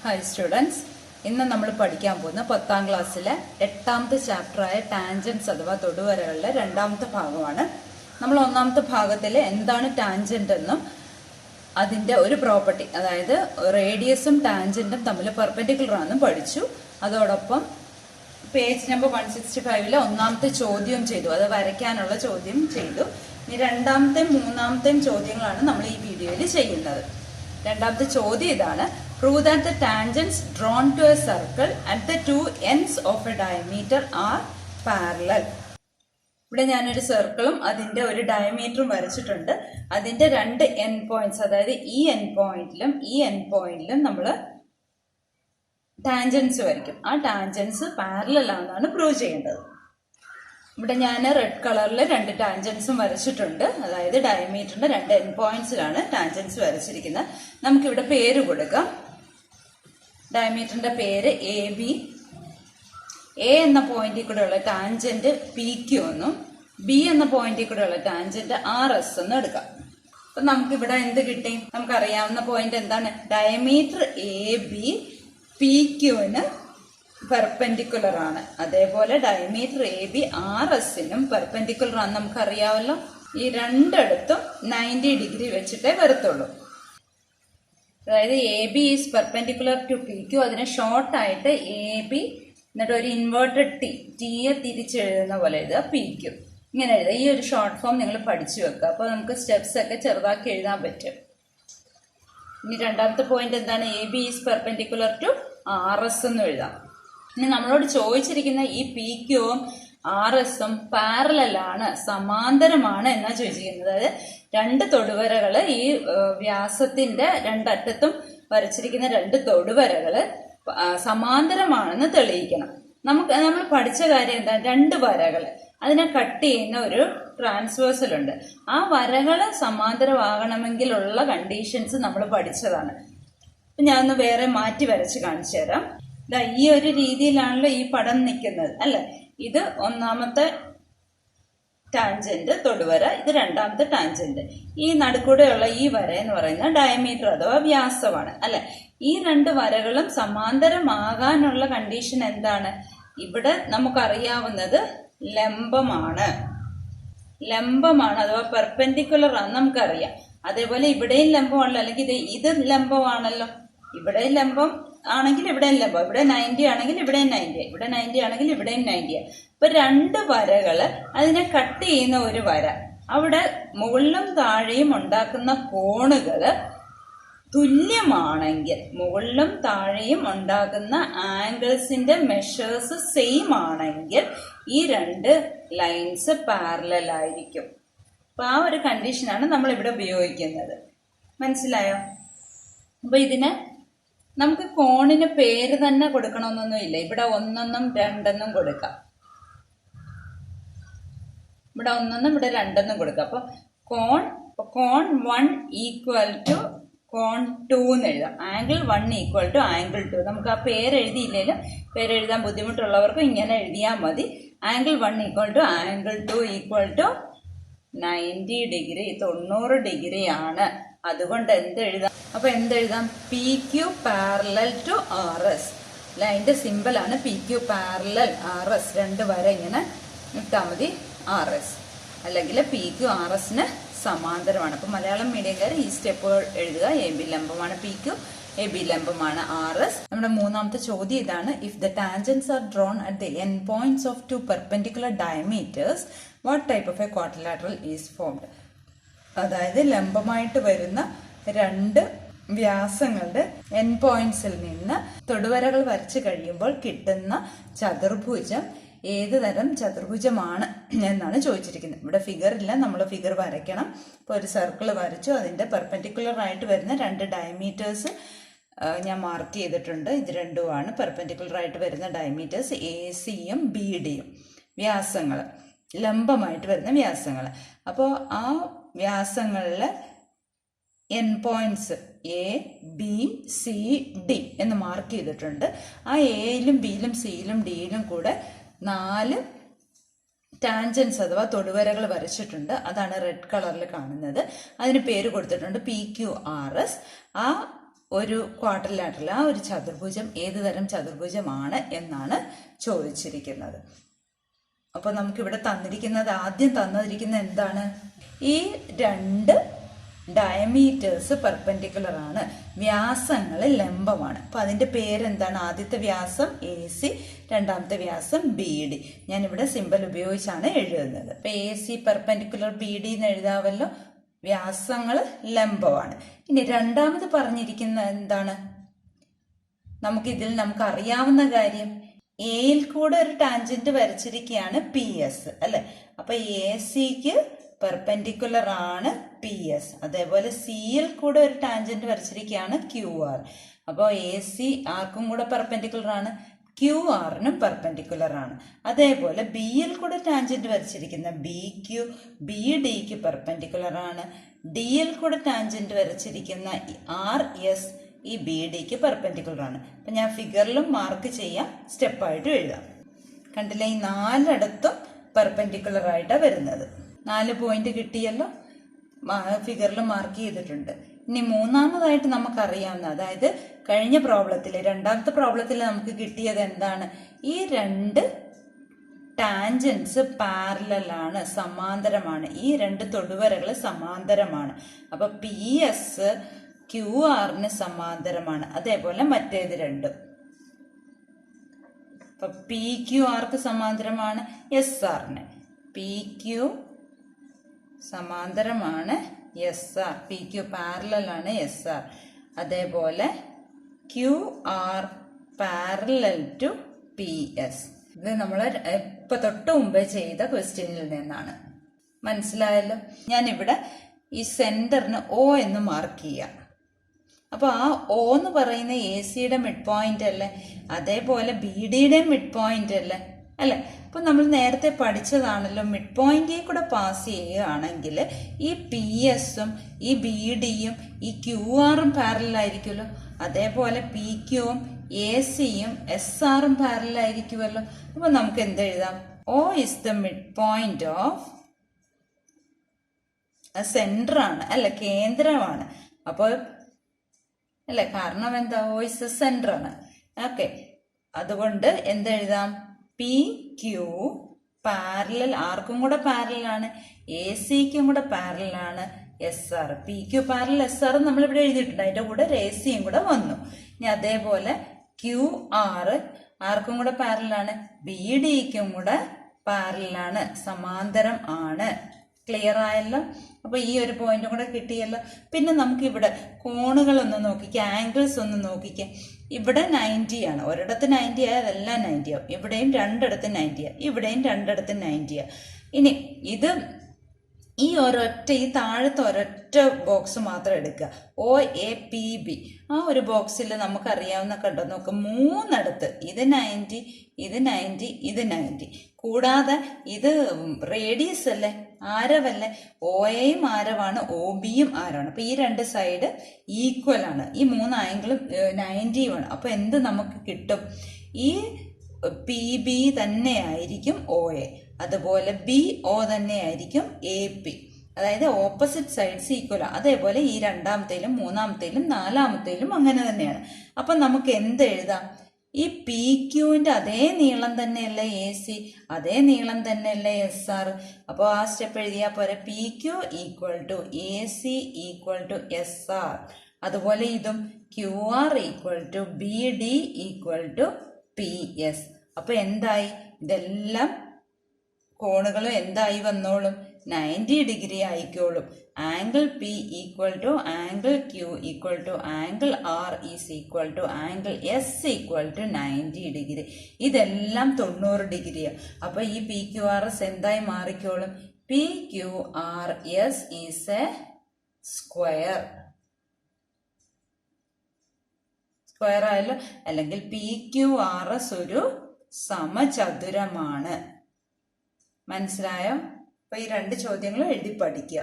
Hi students, ഇന്ന് നമ്മൾ പഠിക്കാൻ പോകുന്ന 10ാം ക്ലാസ്സിലെ 8ാമത്തെ ചാപ്റ്ററായ ടാൻജൻസ് അഥവാ തൊടുവരകളുടെ 2ാമത്തെ ഭാഗമാണ്. നമ്മൾ 1ാമത്തെ ഭാഗത്തിൽ എന്താണ് ടാൻജന്റ് എന്നും അതിൻ്റെ ഒരു പ്രോപ്പർട്ടി, അതായത് റേഡിയസും ടാൻജന്റും തമ്മിൽ പെർപെൻഡിക്കുലർ ആണെന്നും പഠിച്ചു. അതോടൊപ്പം പേജ് നമ്പർ 165 1ാമത്തെ ചോദ്യം ചെയ്തു, അത് വരയ്ക്കാനുള്ള ചോദ്യം ചെയ്തു. ഇനി 2ാമത്തെയും 3ാമത്തെയും ചോദ്യങ്ങളാണ് നമ്മൾ ഈ വീഡിയോയിൽ ചെയ്യുന്നത്. 2ാമത്തെ ചോദ്യം ഇതാണ്: Prove that the tangents drawn to a circle at the two ends of a diameter are parallel. ഇവിടെ ഞാനൊരു സർക്കിളും അതിന്റെ ഒരു ഡയമീറ്ററും വരച്ചിട്ടുണ്ട്. അതിന്റെ രണ്ട് എൻഡ് പോയിന്റ്സ്, അതായത് ഈ എൻഡ് പോയിന്റിലും ഈ എൻഡ് പോയിന്റിലും നമ്മൾ ടാൻജൻസ് വരയ്ക്കും. ആ ടാൻജൻസ് പാരലൽ ആണെന്നാണ് പ്രൂവ് ചെയ്യേണ്ടത്. ഇവിടെ ഞാൻ റെഡ് കളറിൽ രണ്ട് ടാൻജൻസും വരച്ചിട്ടുണ്ട്. അതായത് ഡയമീറ്ററിന്റെ രണ്ട് എൻഡ് പോയിന്റ്സിലാണ് ടാൻജൻസ് വരച്ചിരിക്കുന്നത്. നമുക്കിവിടെ പേര് കൊടുക്കാം. ഡയമീറ്ററിന്റെ പേര് എ ബി. എ എന്ന പോയിന്റിൽ കൂടെയുള്ള ടാൻജന്റ് പി ക്യു എന്നും ബി എന്ന പോയിന്റിൽ കൂടെയുള്ള ടാൻജന്റ് ആർ എസ് എന്നും എടുക്കാം. അപ്പൊ നമുക്കിവിടെ എന്ത് കിട്ടി? നമുക്കറിയാവുന്ന പോയിന്റ് എന്താണ്? ഡയമീറ്റർ എ ബി പി ക്യുവിന് പെർപെൻഡിക്കുലർ ആണ്. അതേപോലെ ഡയമീറ്റർ എ ബി ആർ എസിനും പെർപെൻഡിക്കുലർ ആണ് നമുക്കറിയാമല്ലോ. ഈ രണ്ടിടത്തും 90 ഡിഗ്രി വെച്ചിട്ടേ വരത്തുള്ളൂ. അതായത് A B is perpendicular to P Q. അതിനെ ഷോർട്ട് ആയിട്ട് എ ബി എന്നിട്ട് ഒരു ഇൻവേർട്ടഡ് ടിയെ തിരിച്ചെഴുതുന്ന പോലെ എഴുതുക, പി ക്യു ഇങ്ങനെ എഴുതുക. ഈ ഒരു ഷോർട്ട് ഫോം നിങ്ങൾ പഠിച്ചു വെക്കുക. അപ്പോൾ നമുക്ക് സ്റ്റെപ്സ് ഒക്കെ ചെറുതാക്കി എഴുതാൻ പറ്റും. ഇനി 2ാമത്തെ പോയിന്റ് എന്താണ്? A B is perpendicular to R S എന്ന് എഴുതാം. ഇനി നമ്മളോട് ചോദിച്ചിരിക്കുന്ന ഈ പി ക്യുവും ആർ എസും പാരലലാണ്, സമാന്തരമാണ് എന്നാ ചോദിച്ചിരിക്കുന്നത്. അതായത് രണ്ട് തൊടുവരകള്, ഈ വ്യാസത്തിന്റെ രണ്ടറ്റത്തും വരച്ചിരിക്കുന്ന രണ്ട് തൊടുവരകള് സമാന്തരമാണെന്ന് തെളിയിക്കണം. നമ്മൾ പഠിച്ച കാര്യം എന്താ? രണ്ട് വരകള്, അതിനെ കട്ട് ചെയ്യുന്ന ഒരു ട്രാൻസ്വേഴ്സൽ ഉണ്ട്. ആ വരകള് സമാന്തരമാകണമെങ്കിലുള്ള കണ്ടീഷൻസ് നമ്മൾ പഠിച്ചതാണ്. ഞാനൊന്ന് വേറെ മാറ്റി വരച്ച് കാണിച്ചു തരാം. ഈ ഒരു രീതിയിലാണല്ലോ ഈ പടം നിൽക്കുന്നത്, അല്ലെ? ഇത് 1ാമത്തെ ടാൻജന്റ് തൊടുവര, ഇത് 2ാമത്തെ ടാൻജന്റ്. ഈ നടുക്കൂടെയുള്ള ഈ വര എന്ന് പറയുന്നത് ഡയമീറ്റർ അഥവാ വ്യാസമാണ്, അല്ലെ? ഈ രണ്ട് വരകളും സമാന്തരമാകാനുള്ള കണ്ടീഷൻ എന്താണ്? ഇവിടെ നമുക്കറിയാവുന്നത് ലംബമാണ് അഥവാ പെർപെൻഡിക്കുലർ ആണ് നമുക്കറിയാം. അതേപോലെ ഇവിടെയും ലംബമാണല്ലോ, അല്ലെങ്കിൽ ഇത് ലംബമാണല്ലോ. ഇവിടെ ലംബം ആണെങ്കിൽ ഇവിടെയും ലംബം. ഇവിടെ 90 ആണെങ്കിൽ ഇവിടെയും 90, ഇവിടെ 90 ആണെങ്കിൽ ഇവിടെയും 90. ഇപ്പൊ രണ്ട് വരകള്, അതിനെ കട്ട് ചെയ്യുന്ന ഒരു വര, അവിടെ മുകളിലും താഴെയും ഉണ്ടാക്കുന്ന കോണുകള് തുല്യമാണെങ്കിൽ, മുകളിലും താഴെയും ഉണ്ടാക്കുന്ന ആംഗിൾസിന്റെ മെഷേഴ്സ് സെയിം ആണെങ്കിൽ ഈ രണ്ട് ലൈൻസ് പാരലൽ ആയിരിക്കും. അപ്പൊ ആ ഒരു കണ്ടീഷനാണ് നമ്മൾ ഇവിടെ ഉപയോഗിക്കുന്നത്. മനസ്സിലായോ? അപ്പൊ ഇതിന് നമുക്ക് കോണിന് പേര് തന്നെ കൊടുക്കണമെന്നൊന്നും ഇല്ല. ഇവിടെ 1 2 കൊടുക്കാം, ഇവിടെ 1 ഇവിടെ 2 കൊടുക്കാം. അപ്പൊ കോൺ 1 ഈക്വൽ ടു കോൺ 2 എന്ന് എഴുതാം. Angle 1 equal to angle 2. നമുക്ക് ആ പേരെഴുതിയില്ലെങ്കിലും പേരെഴുതാൻ ബുദ്ധിമുട്ടുള്ളവർക്ക് ഇങ്ങനെ എഴുതിയാൽ മതി. Angle 1 equal to angle 2 equal to 90 degree, 90 degree ആണ്. അതുകൊണ്ട് എന്തെഴുതാം? അപ്പൊ എന്തെഴുതാം? P Q parallel to R S. അതിന്റെ സിമ്പിൾ ആണ് P Q parallel R S. രണ്ട് വര ഇങ്ങനെ ഇട്ടാൽ മതി, ആർ എസ്. അല്ലെങ്കിൽ പി ക്യു ആർ എസിന് സമാന്തരമാണ്. അപ്പൊ മലയാളം മീഡിയംകാർ ഈ സ്റ്റെപ്പ് എഴുതുക. എ ബി ലംബമാണ് പി ക്യു, എ ബി ലംബമാണ് ആർ എസ്. നമ്മുടെ 3ാമത്തെ ചോദ്യം ഇതാണ്: if the tangents are drawn at the end points of two perpendicular diameters, what type of A quadrilateral is formed? അതായത് ലംബമായിട്ട് വരുന്ന രണ്ട് വ്യാസങ്ങളുടെ എൻഡ് പോയിന്റ്സിൽ നിന്ന് തൊടുവരകൾ വരച്ചു കഴിയുമ്പോൾ കിട്ടുന്ന ചതുർഭുജം ഏത് തരം ചതുർഭുജമാണ് എന്നാണ് ചോദിച്ചിരിക്കുന്നത്. ഇവിടെ ഫിഗർ ഇല്ല, നമ്മൾ ഫിഗർ വരയ്ക്കണം. ഇപ്പോൾ ഒരു സർക്കിൾ വരച്ചു, അതിന്റെ പെർപെൻഡിക്കുലർ ആയിട്ട് വരുന്ന രണ്ട് ഡയമീറ്റേഴ്സ് ഞാൻ മാർക്ക് ചെയ്തിട്ടുണ്ട്. ഇത് രണ്ടുമാണ് പെർപെൻഡിക്കുലർ ആയിട്ട് വരുന്ന ഡയമീറ്റേഴ്സ്, എ സിയും ബി ഡിയും. വ്യാസങ്ങൾ ലംബമായിട്ട് വരുന്ന വ്യാസങ്ങൾ. അപ്പോൾ ആ വ്യാസങ്ങളിലെ end points A B C D എന്ന് മാർക്ക് ചെയ്തിട്ടുണ്ട്. ആ എയിലും ബിയിലും സിയിലും ഡിയിലും കൂടെ 4 ടാൻജൻസ് അഥവാ തൊടുവരകൾ വരച്ചിട്ടുണ്ട്. അതാണ് റെഡ് കളറിൽ കാണുന്നത്. അതിന് പേര് കൊടുത്തിട്ടുണ്ട് പി ക്യു ആർ എസ്. ആ ഒരു ക്വാഡ്രിലാറ്ററൽ, ആ ഒരു ചതുർഭുജം ഏത് തരം ചതുർഭുജമാണ് എന്നാണ് ചോദിച്ചിരിക്കുന്നത്. അപ്പോൾ നമുക്കിവിടെ ആദ്യം തന്നിരിക്കുന്ന എന്താണ്? ഈ രണ്ട് ഡയമീറ്റേഴ്സ് പെർപെൻഡിക്കുലർ ആണ്, വ്യാസങ്ങൾ ലംബമാണ്. അപ്പോൾ അതിൻ്റെ പേരെന്താണ്? ആദ്യത്തെ വ്യാസം AC, രണ്ടാമത്തെ വ്യാസം BD. ഞാനിവിടെ സിമ്പൽ ഉപയോഗിച്ചാണ് എഴുതുന്നത്. അപ്പോൾ AC പെർപെൻഡിക്കുലർ BD എന്ന് എഴുതാവല്ലോ. വ്യാസങ്ങൾ ലംബമാണ്. ഇനി രണ്ടാമത് പറഞ്ഞിരിക്കുന്ന എന്താണ്? നമുക്ക് അറിയാവുന്ന കാര്യം, എയിൽ കൂടെ ഒരു ടാൻജന്റ് വരച്ചിരിക്കുകയാണ് PS അല്ലെ. അപ്പൊ ACക്ക് പെർപെൻഡിക്കുലർ ആണ് PS. അതേപോലെ സിയിൽ കൂടെ ഒരു ടാൻജന്റ് വരച്ചിരിക്കുകയാണ് QR. അപ്പോൾ AC ആർക്കും കൂടെ പെർപെൻഡിക്കുലർ ആണ്, QR-നും പെർപെൻഡിക്കുലർ ആണ്. അതേപോലെ ബിയിൽ കൂടെ ടാൻജന്റ് വരച്ചിരിക്കുന്ന BQ BDക്ക് പെർപെൻഡിക്കുലർ ആണ്. ഡിയിൽ കൂടെ ടാൻജന്റ് വരച്ചിരിക്കുന്ന RS ഈ BDക്ക് പെർപെൻഡിക്കുലർ ആണ്. അപ്പം ഞാൻ ഫിഗറിലും മാർക്ക് ചെയ്യാം, സ്റ്റെപ്പായിട്ടും എഴുതാം. കണ്ടില്ലേ, ഈ 4 പെർപെൻഡിക്കുലർ ആയിട്ടാണ് വരുന്നത്. 4 പോയിന്റ് കിട്ടിയല്ലോ, ഫിഗറിൽ മാർക്ക് ചെയ്തിട്ടുണ്ട്. ഇനി മൂന്നാമതായിട്ട് നമുക്കറിയാവുന്ന, അതായത് കഴിഞ്ഞ പ്രോബ്ലത്തിൽ, രണ്ടാമത്തെ പ്രോബ്ലത്തിൽ നമുക്ക് കിട്ടിയത് എന്താണ്? ഈ 2 ടാൻജൻസ് പാരലലാണ്, സമാന്തരമാണ്. ഈ 2 തൊടുവരകൾ സമാന്തരമാണ്. അപ്പൊ PS QR-ന് സമാന്തരമാണ്. അതേപോലെ മറ്റേത് രണ്ടും. അപ്പൊ PQRക്ക് സമാന്തരമാണ്, SR-ന്. PQ സമാന്തരമാണ് SR, PQ പാരലലാണ് SR. അതേപോലെ QR പാരലൽ ടു PS. ഇത് നമ്മൾ ഇപ്പൊ തൊട്ട് മുമ്പേ ചെയ്ത ക്വസ്റ്റ്യനിൽ നിന്നാണ്. മനസ്സിലായല്ലോ? ഞാനിവിടെ ഈ സെന്ററിന് O എന്ന് മാർക്ക് ചെയ്യാം. അപ്പൊ ആ O എന്ന് പറയുന്ന AC-യുടെ മിഡ് പോയിന്റ് അല്ലേ, അതേപോലെ BD-യുടെ മിഡ് പോയിന്റ് അല്ലേ. അപ്പൊ നമ്മൾ നേരത്തെ പഠിച്ചതാണല്ലോ, മിഡ് പോയിന്റിൽ കൂടെ പാസ് ചെയ്യുകയാണെങ്കിൽ ഈ PS-ഉം ഈ BD-യും ഈ QR-ഉം പാരലായിരിക്കുമല്ലോ. അതേപോലെ PQ-ഉം AC-യും SR-ഉം പാരലായിരിക്കുമല്ലോ. അപ്പൊ നമുക്ക് എന്തെഴുതാം? O is the midpoint of centre ആണ് അല്ലെ, കേന്ദ്രമാണ്. അപ്പോൾ അല്ലെ, കാരണം എന്താ? O is the സെന്റർ ആണ്. ഓക്കെ, അതുകൊണ്ട് എന്തെഴുതാം? PQ പാരലൽ, ആർക്കും കൂടെ പാരലാണ്, AC-ക്കും കൂടെ പാരലാണ് SR. PQ പാരലൽ SR നമ്മളിവിടെ എഴുതിയിട്ടുണ്ട്, അതിന്റെ കൂടെ AC-യും കൂടെ വന്നു. ഇനി അതേപോലെ QR ആർക്കും കൂടെ പാരലാണ്, BD-ക്കും കൂടെ പാരലാണ്, സമാന്തരം ആണ്. ക്ലിയർ ആയല്ലോ? അപ്പൊ ഈ ഒരു പോയിന്റും കൂടെ കിട്ടിയല്ലോ. പിന്നെ നമുക്ക് ഇവിടെ കോണുകളൊന്ന് നോക്കിക്കാം, ആംഗിൾസ് ഒന്ന് നോക്കിക്കാം. ഇവിടെ 90 ആണ്, ഒരിടത്ത് 90 ആയാൽ അതെല്ലാം 90 ആവും. ഇവിടെയും 2 90 ആണ്, ഇവിടെയും 2 90 ആണ്. ഇനി ഇത് ഈ താഴത്തെ ഒരൊറ്റ ബോക്സ് മാത്രം എടുക്കുക, OAPB. ആ ഒരു ബോക്സിൽ നമുക്കറിയാവുന്ന കണ്ടോ, നോക്ക്, 3 ഇത് 90, ഇത് 90, ഇത് 90. കൂടാതെ ഇത് റേഡിയസ് അല്ലേ, ആരവല്ലേ. OAയും ആരവാണ്, OBയും ആരവാണ്. അപ്പൊ ഈ 2 സൈഡ് ഈക്വൽ ആണ്, ഈ 3 ആംഗിളും 90 ആണ്. അപ്പൊ എന്ത് നമുക്ക് കിട്ടും? ഈ PB തന്നെയായിരിക്കും OA, അതുപോലെ BO തന്നെയായിരിക്കും AP. അതായത് ഓപ്പോസിറ്റ് സൈഡ്സ് ഈക്വൽ. അതേപോലെ ഈ 2ാമത്തേലും 3ാമത്തേലും 4ാമത്തേലും അങ്ങനെ തന്നെയാണ്. അപ്പൊ നമുക്ക് എന്ത് എഴുതാം? ഈ PQന്റെ അതേ നീളം തന്നെയല്ലേ AC, അതേ നീളം തന്നെയല്ലേ SR. അപ്പോൾ ആ സ്റ്റെപ്പ് എഴുതിയാൽ പോരെ, PQ equal to AC equal to SR. അതുപോലെ ഇതും QR equal to BD equal to PS. അപ്പൊ എന്തായി? ഇതെല്ലാം കോണുകളും എന്തായി വന്നോളും? 90 ഡിഗ്രി ആയിക്കോളും. Angle P equal to angle Q equal to angle R is equal to angle S equal to 90 degree. ഇതെല്ലാം 90 ഡിഗ്രിയാണ്. അപ്പൊ ഈ PQRS എന്തായി മാറിക്കോളും? PQRS is a square. Square ആയല്ലോ. അല്ലെങ്കിൽ PQRS ഒരു സമചതുരമാണ്. മനസ്സിലായോ? അപ്പൊ ഈ 2 ചോദ്യങ്ങളും എഴുതി പഠിക്കുക.